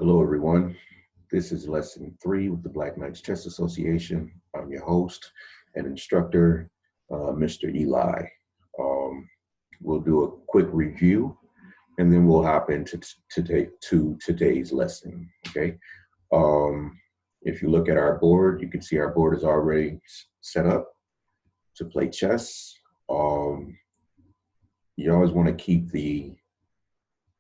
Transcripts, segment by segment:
Hello, everyone. This is lesson 3 with the Black Knights Chess Association. I'm your host and instructor, Mr. Eli. Um, we'll do a quick review and then we'll hop into today's lesson. Okay. If you look at our board, you can see our board is already set up to play chess. You always want to keep the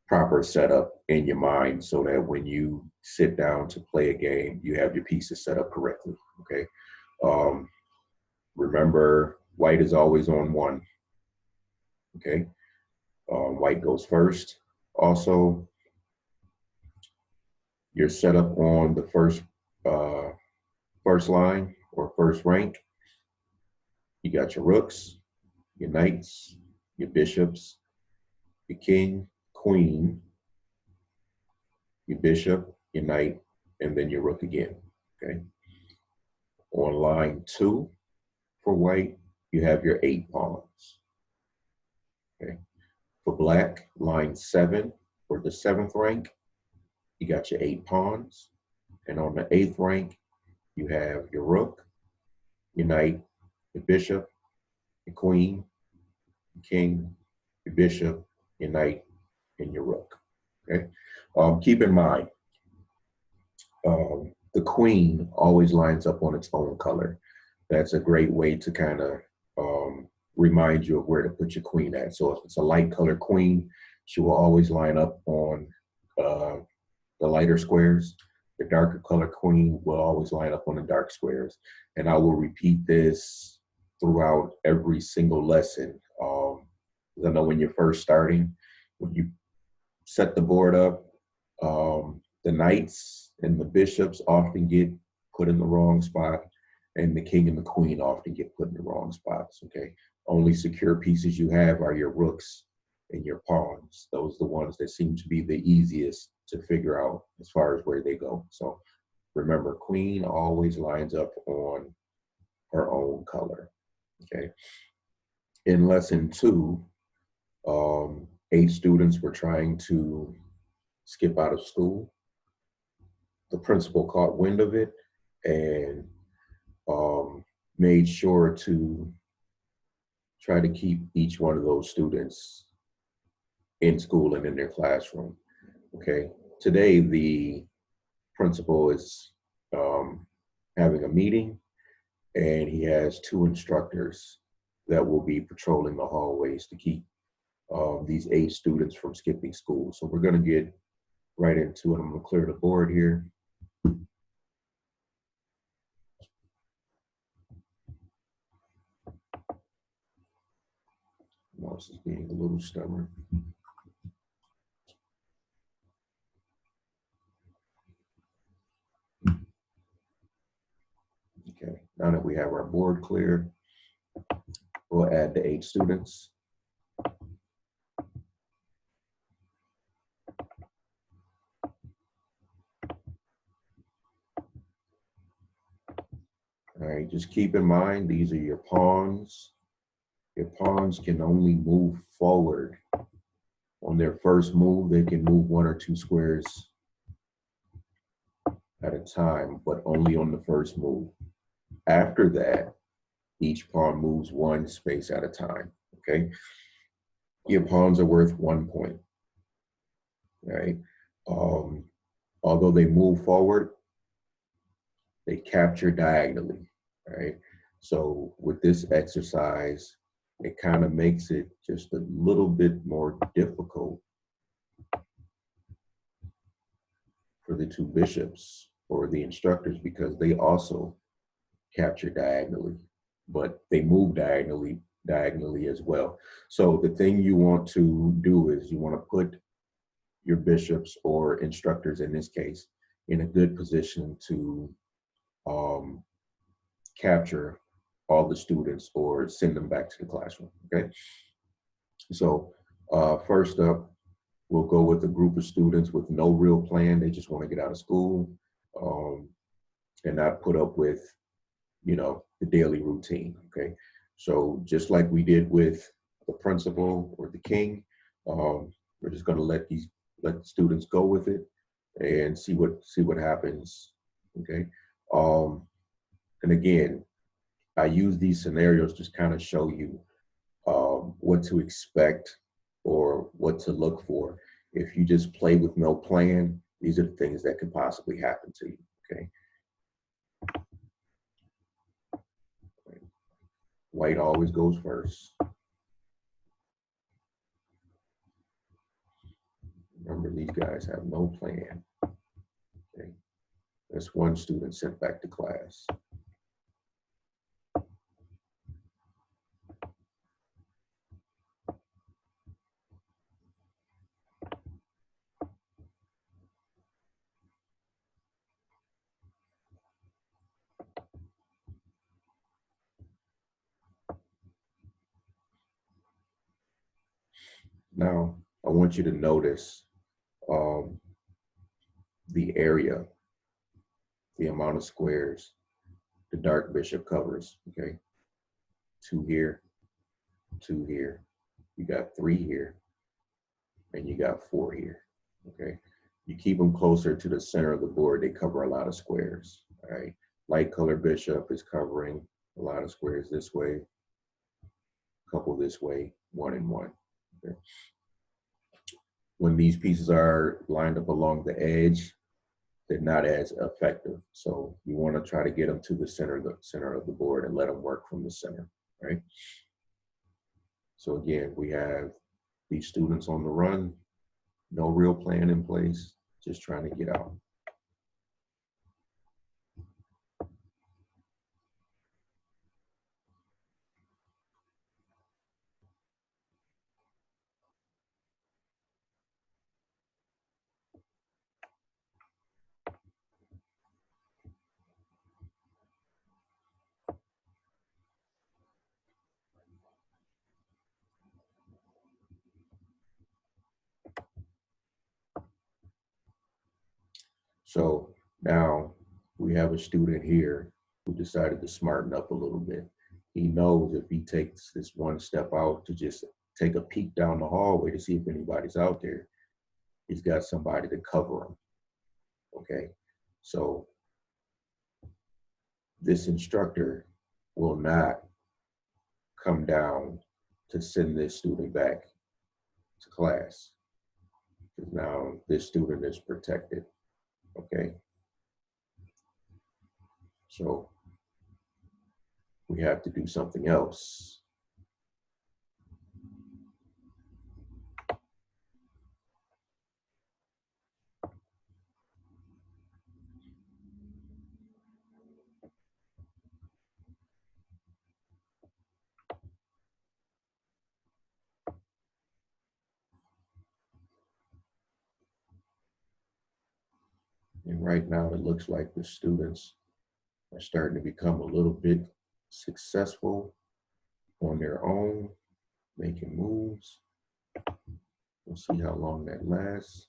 proper setup in your mind so that when you sit down to play a game, you have your pieces set up correctly, okay? Remember, white is always on 1, okay? White goes first. Also, you're set up on the first line or first rank. You got your rooks, your knights, your bishops, your king, queen, your bishop, your knight, and then your rook again, okay? On line 2 for white, you have your 8 pawns, okay? For black, line 7 for the 7th rank, you got your 8 pawns. And on the 8th rank, you have your rook, your knight, your bishop, your queen, your king, your bishop, your knight, and your rook, okay? Keep in mind, the queen always lines up on its own color. That's a great way to kind of remind you of where to put your queen at. So if it's a light colored queen, she will always line up on the lighter squares. The darker colored queen will always line up on the dark squares. And I will repeat this throughout every single lesson. I know when you're first starting, when you set the board up, the knights and the bishops often get put in the wrong spot, and the king and the queen often get put in the wrong spots, okay? Only secure pieces you have are your rooks and your pawns. Those are the ones that seem to be the easiest to figure out as far as where they go. So remember, queen always lines up on her own color, okay? In lesson 2, 8 students were trying to skip out of school. The principal caught wind of it and made sure to try to keep each one of those students in school and in their classroom, okay? Today, the principal is having a meeting, and he has 2 instructors that will be patrolling the hallways to keep these 8 students from skipping school. So we're gonna get right into it. I'm gonna clear the board here. Mouse is being a little stubborn. Okay, now that we have our board cleared, we'll add the 8 students. All right, just keep in mind, these are your pawns. Your pawns can only move forward. On their first move, they can move 1 or 2 squares at a time, but only on the first move. After that, each pawn moves 1 space at a time, okay? Your pawns are worth 1 point, right? Although they move forward, they capture diagonally, right? So with this exercise, it kind of makes it just a little bit more difficult for the 2 bishops or the instructors, because they also capture diagonally, but they move diagonally as well. So the thing you want to do is you want to put your bishops, or instructors in this case, in a good position to capture all the students or send them back to the classroom, okay? So first up, we'll go with a group of students with no real plan. They just want to get out of school and not put up with, you know, the daily routine, okay? So just like we did with the principal or the king, we're just going to let the students go with it. and see what happens. Okay. And again, I use these scenarios to kind of show you what to expect or what to look for. If you just play with no plan, these are the things that could possibly happen to you. Okay. White always goes first. Remember, these guys have no plan. Okay. That's one student sent back to class. Now, I want you to notice um, the area, the amount of squares the dark bishop covers. Okay. 2 here, 2 here. You got 3 here, and you got 4 here. Okay. You keep them closer to the center of the board, they cover a lot of squares. All right. Light color bishop is covering a lot of squares this way, a couple this way, 1 and 1. Okay. When these pieces are lined up along the edge, they're not as effective. So you want to try to get them to the center of the board and let them work from the center, right? So again, we have these students on the run, no real plan in place, just trying to get out. So now we have a student here who decided to smarten up a little bit. He knows if he takes this one step out to just take a peek down the hallway to see if anybody's out there, he's got somebody to cover him. Okay. So this instructor will not come down to send this student back to class, because now this student is protected. Okay. So we have to do something else. And right now it looks like the students are starting to become a little bit successful on their own, making moves. We'll see how long that lasts.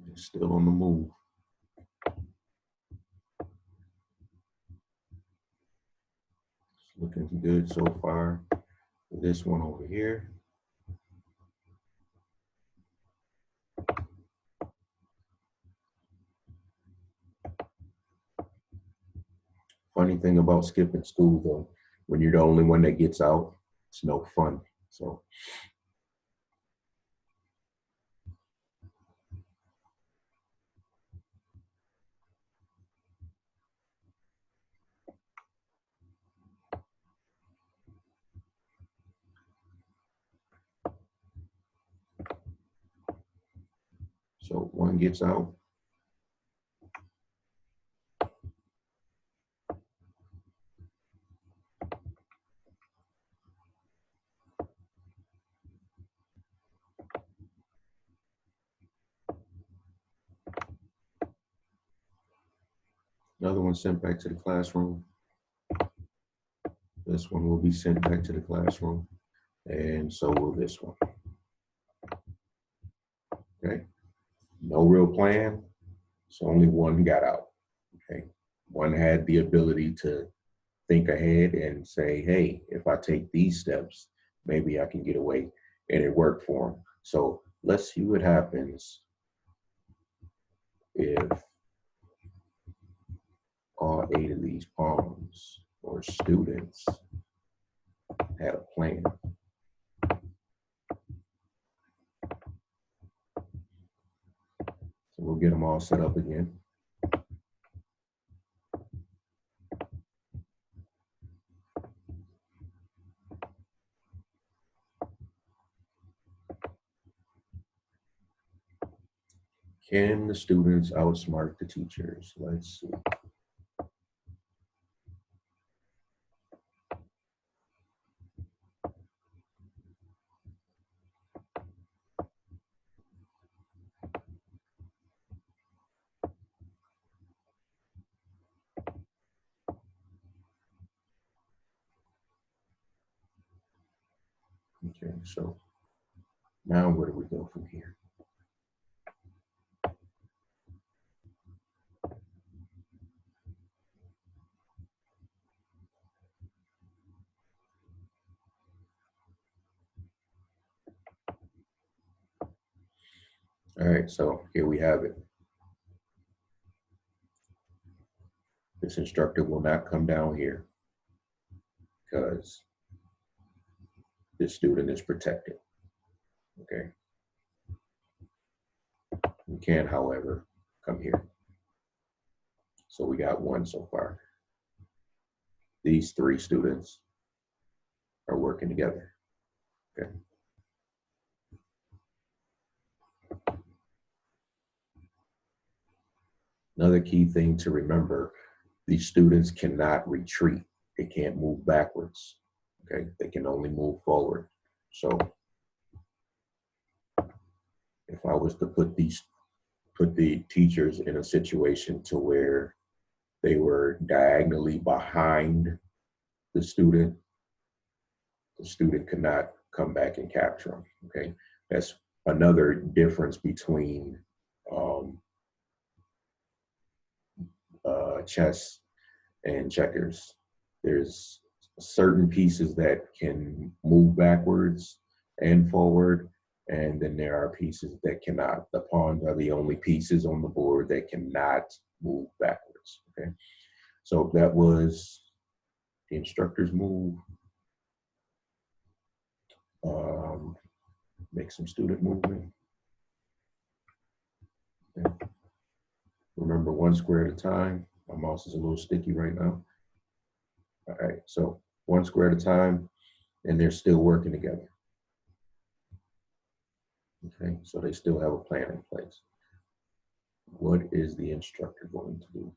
They're still on the move. It's looking good so far. This one over here. Funny thing about skipping school though, when you're the only one that gets out, it's no fun. So So one gets out. Another one sent back to the classroom. This one will be sent back to the classroom, and so will this one. Okay, no real plan, so only one got out. Okay, one had the ability to think ahead and say, hey, if I take these steps, maybe I can get away, and it worked for him. So let's see what happens if all 8 of these pawns or students had a plan. So we'll get them all set up again. Can the students outsmart the teachers? Let's see. Okay, so now where do we go from here? All right, so here we have it. This instructor will not come down here because this student is protected. Okay. You can, however, come here. So we got one so far. These 3 students are working together. Okay. Another key thing to remember, these students cannot retreat. They can't move backwards. Okay. They can only move forward. So if I was to put the teachers in a situation to where they were diagonally behind the student could not come back and capture them. Okay, that's another difference between chess and checkers. There's certain pieces that can move backwards and forward, and then there are pieces that cannot. The pawns are the only pieces on the board that cannot move backwards. Okay, so that was the instructor's move. Make some student movement. Okay. Remember, 1 square at a time. My mouse is a little sticky right now. All right, so 1 square at a time, and they're still working together. Okay, so they still have a plan in place. What is the instructor going to do?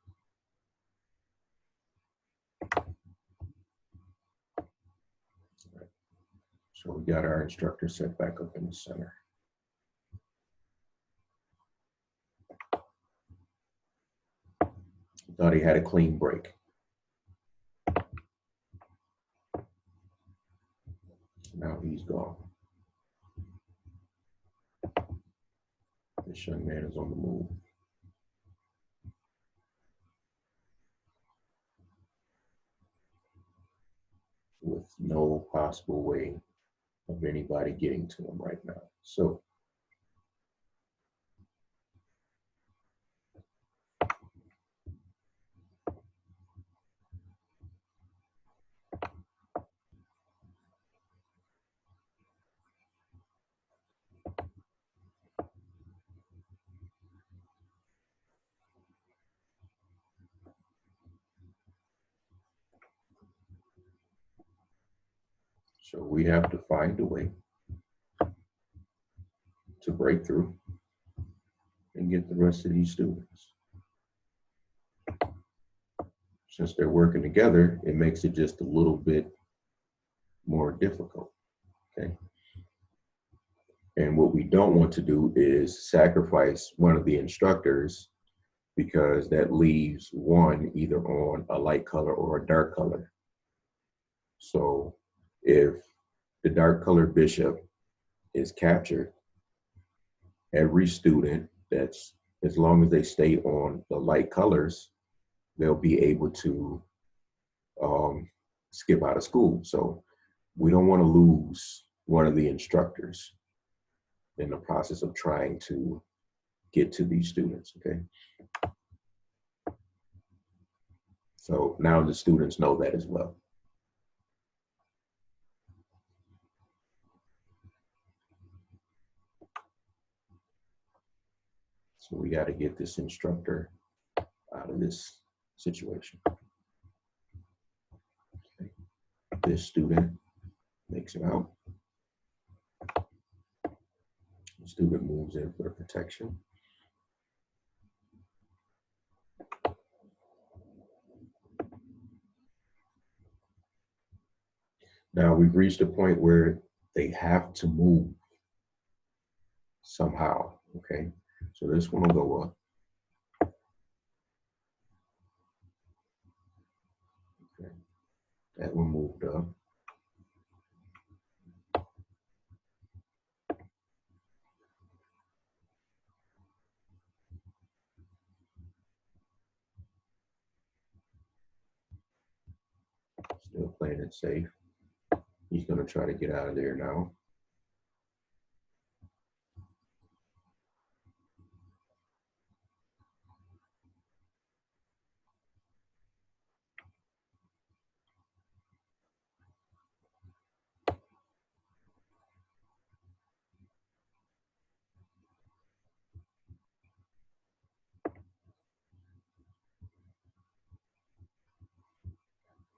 Right. So we got our instructor set back up in the center. Thought he had a clean break. Now he's gone. This young man is on the move. With no possible way of anybody getting to him right now. So we have to find a way to break through. and get the rest of these students. Since they're working together, it makes it just a little bit more difficult, okay? And what we don't want to do is sacrifice one of the instructors, because that leaves one either on a light color or a dark color. So if the dark colored bishop is captured, every student that's, as long as they stay on the light colors, they'll be able to skip out of school. So we don't want to lose one of the instructors in the process of trying to get to these students, okay? So now the students know that as well. So we got to get this instructor out of this situation. Okay. This student makes it out. The student moves in for the protection. Now we've reached a point where they have to move somehow, okay? So this one will go up. Okay. That one moved up. Still playing it safe. He's going to try to get out of there now.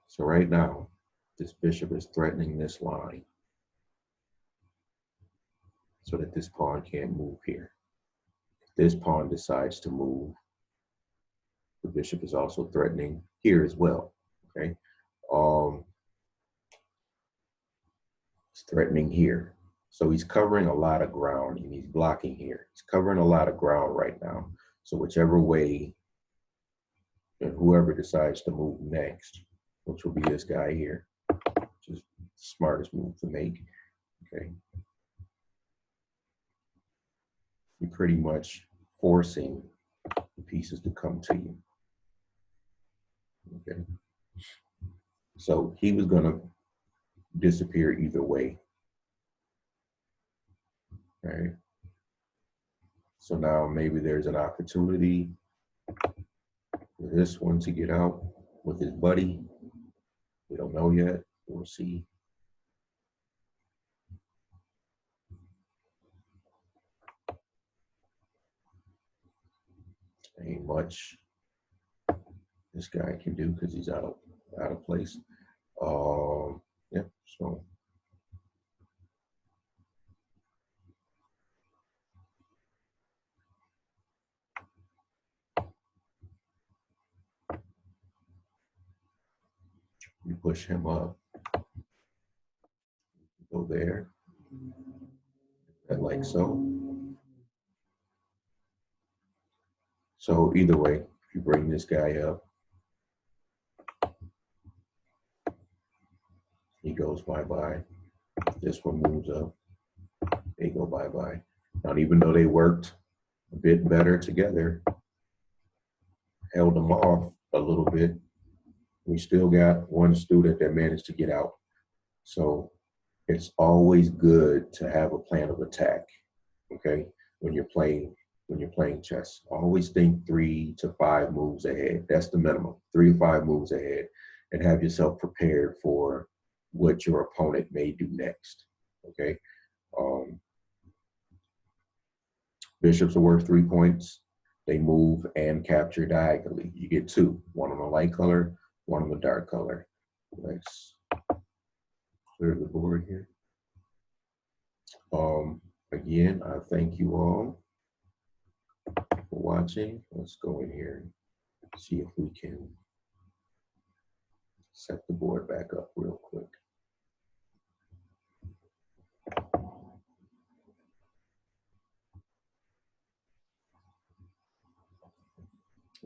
So right now, this bishop is threatening this line so that this pawn can't move here. If this pawn decides to move, the bishop is also threatening here as well, okay? It's threatening here. So he's covering a lot of ground and he's blocking here. He's covering a lot of ground right now. So whichever way, and whoever decides to move next, which will be this guy here, which is the smartest move to make, okay? You're pretty much forcing the pieces to come to you, okay? So he was gonna disappear either way, right? So now maybe there's an opportunity for this one to get out with his buddy. We don't know yet. We'll see. Ain't much this guy can do because he's out of place. Yeah, so you push him up, go there, and like so. So either way, if you bring this guy up, he goes bye-bye. This one moves up, they go bye-bye. Now, even though they worked a bit better together, held them off a little bit, we still got one student that managed to get out. So it's always good to have a plan of attack, okay? When you're playing chess, always think 3 to 5 moves ahead. That's the minimum, 3 to 5 moves ahead, and have yourself prepared for what your opponent may do next, okay? Bishops are worth 3 points. They move and capture diagonally. You get 2, one on the light color, one on the dark color. Let's clear the board here. Again, I thank you all. watching. Let's go in here and see if we can set the board back up real quick.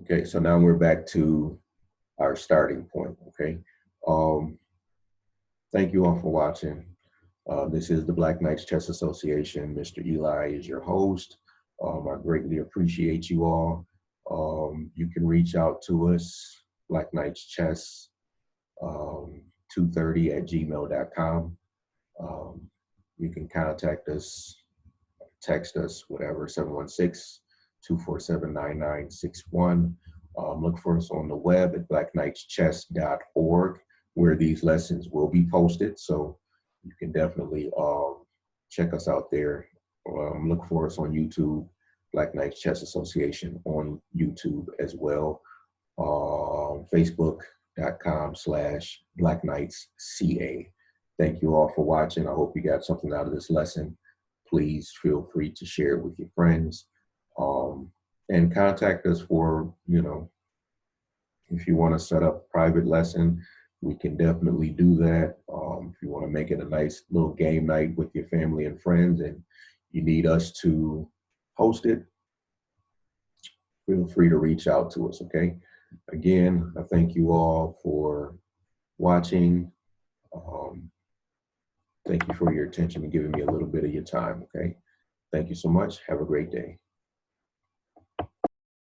Okay, so now we're back to our starting point, okay? Thank you all for watching. This is the Black Knights Chess Association. Mr. Eli is your host. I greatly appreciate you all. You can reach out to us, Black Knights Chess 230@gmail.com. You can contact us, text us, whatever, 716-247-9961. Look for us on the web at blackknightschess.org, where these lessons will be posted. So you can definitely check us out there. Look for us on YouTube, Black Knights Chess Association on YouTube as well. Facebook.com/BlackKnightsCA. Thank you all for watching. I hope you got something out of this lesson. Please feel free to share it with your friends, and contact us for, if you want to set up a private lesson, we can definitely do that. If you want to make it a nice little game night with your family and friends and you need us to host it, feel free to reach out to us, okay? Again, I thank you all for watching. Thank you for your attention and giving me a little bit of your time, okay? Thank you so much. Have a great day.